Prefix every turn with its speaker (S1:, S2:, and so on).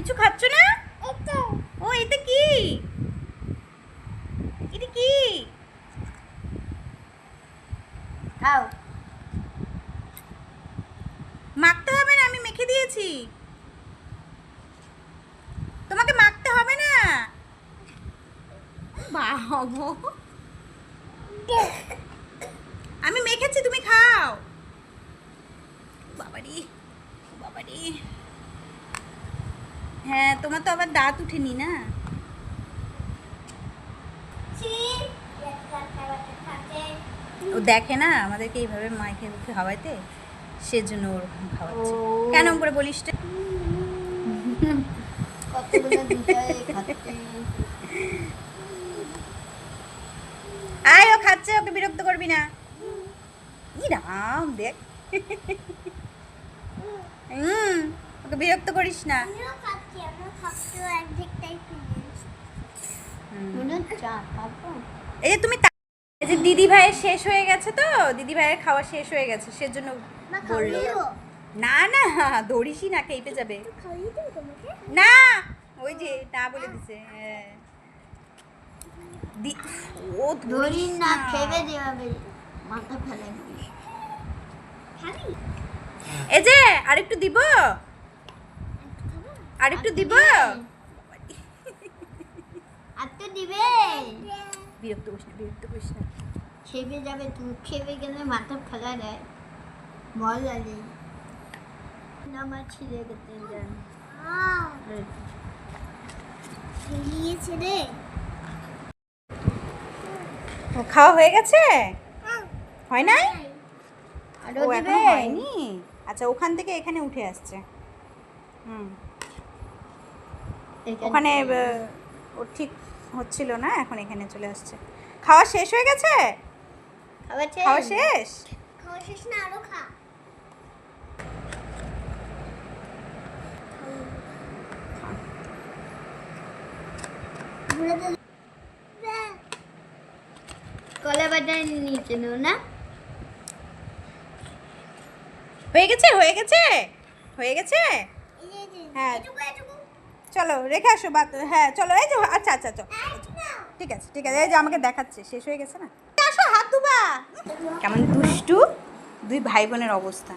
S1: কিছু খাচ্ছ না? ও এটা কি? এটা কি?
S2: খাও।
S1: মাখতে হবে না, আমি মেখে দিয়েছি। তোমাকে মাখতে হবে না। বাবা, আমি মেখেছি, তুমি খাও। বাবারি, বাবারি। হ্যাঁ, তোমার তো আবার দাঁত উঠেনি না। ও দেখে না আমাদেরকে এইভাবে মাইকে মুখে খাওয়াইতে, সেজন্য ওর খাওয়াচ্ছে। কেন করে বলিস?
S2: কতগুলো দুটাই খাচ্ছে।
S1: আয়, ও খাচ্ছে, ওকে বিরক্ত করবি না। ই রাম, দেখ। ওকে বিরক্ত করিস না। এই যে তুমি এই যে দিদি ভাইয়ের শেষ হয়ে গেছে, তো দিদি ভাইয়ের খাওয়া শেষ হয়ে গেছে, সেজন্য বললো। না না, ধরিসই না, খেপে যাবে। না, ওই যে না বলে দিছে। ও
S2: ধরিস না, খেবে দেবে, মাথা ফেলে দিবি।
S1: এই যে আরেকটু দিব, আরেকটু দিব।
S2: আর তো দিবে।
S1: বিরক্ত করিস না, বিরক্ত করিস না।
S2: খেবে যাবে, তুই খেবে গেলে মাথা ফেলা দেয়, মজা নেই। আমার ছিঁড়ে গেতে যান নিয়েছে রে।
S1: ও খাওয়া হয়ে গেছে? হয় নাই?
S2: আরো
S1: ও এখনো
S2: দিবে?
S1: হয়নি। আচ্ছা, ওখান থেকে এখানে উঠে আসছে। ওখানে ও ঠিক হচ্ছিল না, এখন এখানে চলে আসছে। খাওয়া শেষ হয়ে গেছে? খাওয়া শেষ?
S2: খাওয়া শেষ না, আরো খা। কলা বাটার নিচে নো না।
S1: হয়ে গেছে, হয়ে গেছে, হয়ে গেছে। হ্যাঁ, চলো রেখে আসো বাদ। হ্যাঁ চলো, এই যে আচ্ছা আচ্ছা চলো, ঠিক আছে ঠিক আছে। এই যে আমাকে দেখাচ্ছে শেষ হয়ে গেছে না। আসো, হাত ধোবা। কেমন দুষ্টু দুই ভাই বোনের অবস্থা।